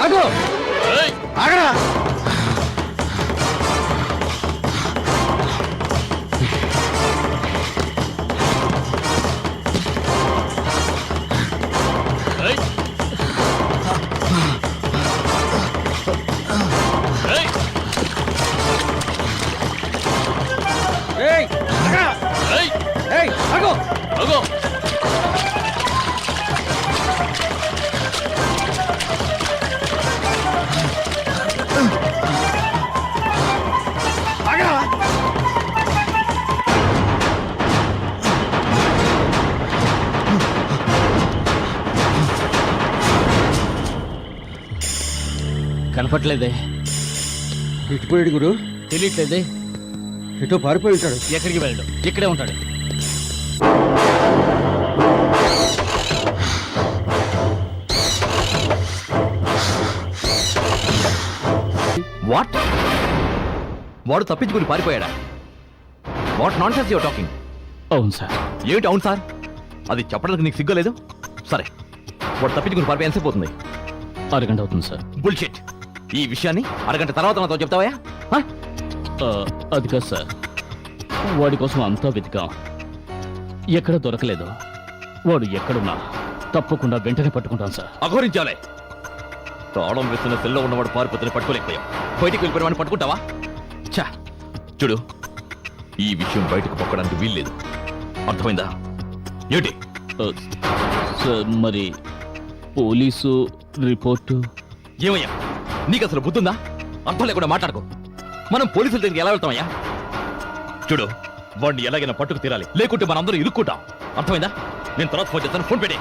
ఆగు ఆగరా కనపట్లేదే. ఇటుపోయాడు గురు. తెలియట్లేదే. ఎటో పారిపోయి ఉంటాడు. ఎక్కడికి వెళ్ళడు, ఇక్కడే ఉంటాడు. వాట్? వాడు తప్పించుకుని పారిపోయాడా? What nonsense your talking? అవును సార్. ఏమిటి అవును సార్? అది చెప్పడానికి నీకు సిగ్గులేదు? సరే, వాడు తప్పించుకుని పారిపోయి ఎంతసేపు అవుతుంది? అరగంట అవుతుంది సార్. బుల్షిట్. ఈ విషయాన్ని అరగంట తర్వాత నాతో చెప్తావా? అది కాదు సార్, వాడి కోసం అంతా వెతికాం, ఎక్కడ దొరకలేదు. వాడు ఎక్కడున్నా తప్పకుండా వెంటనే పట్టుకుంటాం సార్. అఘోరించాలే. తాళం వేస్తున్న సెల్లో ఉన్నవాడు పారిపోతున్న పట్టుకోలేకపోయాం. బయటికి వెళ్ళిపోయిన వాడిని పట్టుకుంటావా? చా, చూడు, ఈ విషయం బయటకు పొక్కడానికి వీల్లేదు. అర్థమైందా? ఏమిటి? సార్, మరి పోలీసు రిపోర్టు? ఏమయ్యా, నీకు అసలు బుద్ధుందా? అర్థం లేకుండా మాట్లాడుకో. మనం పోలీసుల దగ్గరికి ఎలా వెళ్తామయ్యా? చూడు, వాడిని ఎలాగైనా పట్టుకు తీరాలి, లేకుంటే మనందరూ ఇరుక్కుంటాం. అర్థమైందా? నేను తర్వాత ఫోన్ చేస్తాను. ఫోన్ పెట్టే.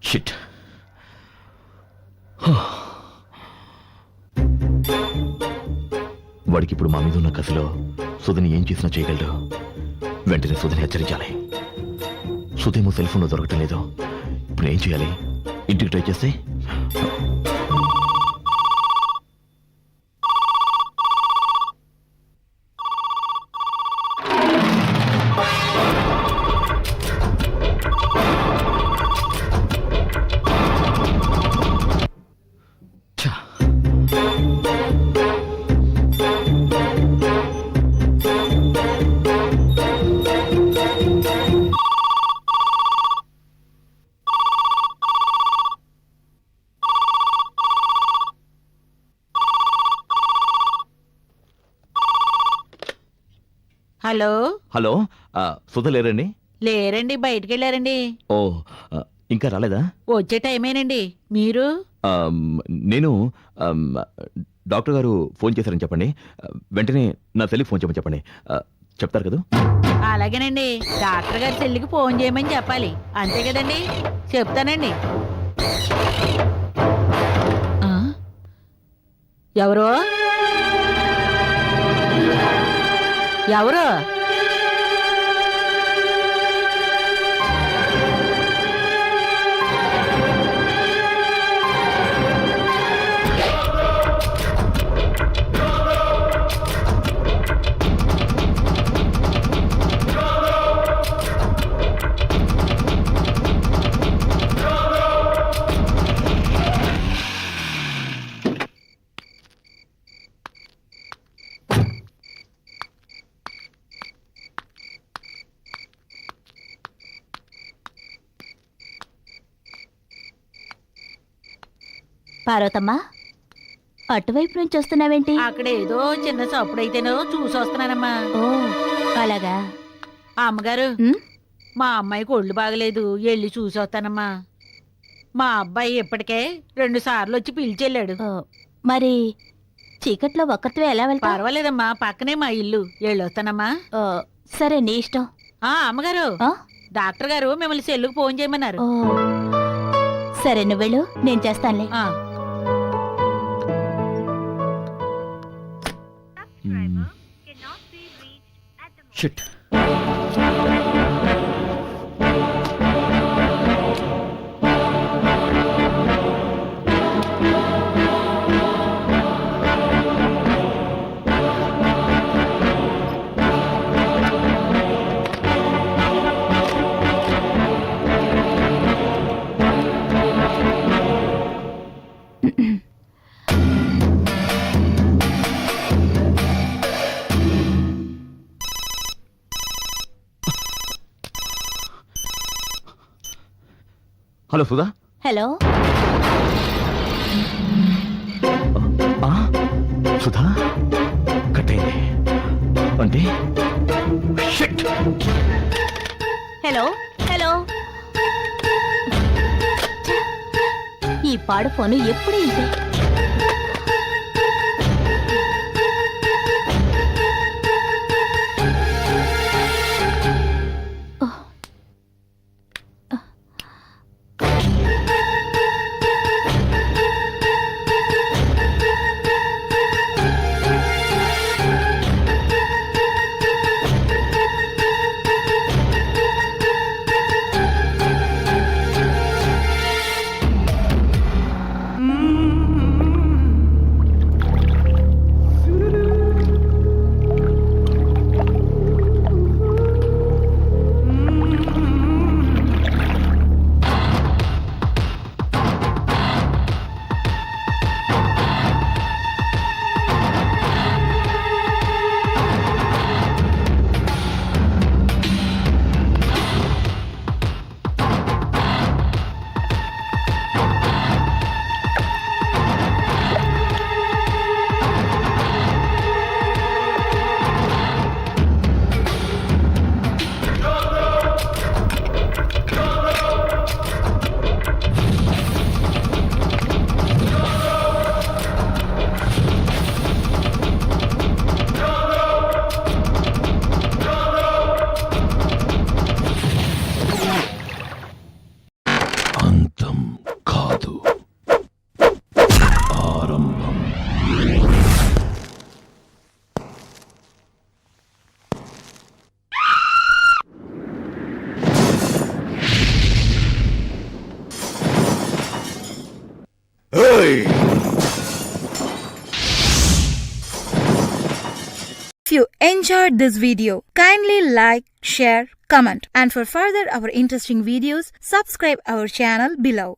షిట్. వాడికి ఇప్పుడు మా మీద ఉన్న కసిలో సుధిని ఏం చేసినా చేయగలడు. వెంటనే సుధిని హెచ్చరించాలి. సుధేమో సెల్ ఫోన్లో దొరకటం లేదు. ఇప్పుడు ఏం చేయాలి? ఇంటికి ట్రై చేస్తే హలో. హలో, సుధ లేరండి? లేరండి, బయటికి వెళ్ళారండి. ఓ, ఇంకా రాలేదా? వచ్చే టైమేనండి. మీరు? నేను డాక్టర్ గారు ఫోన్ చేశారని చెప్పండి. వెంటనే నా సెల్లికి ఫోన్ చేయమని చెప్పండి. చెప్తారు కదా? అలాగేనండి, డాక్టర్ గారి చెల్లికి ఫోన్ చేయమని చెప్పాలి. అంతే కదండి, చెప్తానండి. ఎవరో ఎవరు? పార్వతమ్మా, అటువైపు నుంచి వస్తున్నావేంటి? అక్కడ ఏదో చిన్న చప్పుడైతేనో చూసి వస్తున్నానమ్మా. ఓ అలాగా. అమ్మగారు, ఉమ్, మా అమ్మాయికి ఒళ్ళు బాగలేదు, వెళ్ళి చూసి వస్తానమ్మా. మా అబ్బాయి ఇప్పటికే 2 సార్లు వచ్చి పిలిచెళ్ళాడు. ఓ, మరి చీకట్లో ఒక్కరితో ఎలా వెళ్తా? పర్వాలేదమ్మా, పక్కనే మా ఇల్లు, వెళ్ళొస్తానమ్మా. సరే నీ ఇష్టం. అమ్మగారు, ఆ? డాక్టర్ గారు మిమ్మల్ని సెల్లుకు ఫోన్ చేయమన్నారు. ఓ సరే నువ్వు వెళ్ళు, నేను చేస్తానులే. ఆ, షిట్. హలో సుధా. హలో. ఆ, సుధా కట్ అయింది అంటే షిట్. Hello hello. ఈ పాడు ఫోను ఎప్పుడు ఇంతే. If you enjoyed this video, kindly like, share, comment, and for further our interesting videos, subscribe our channel below.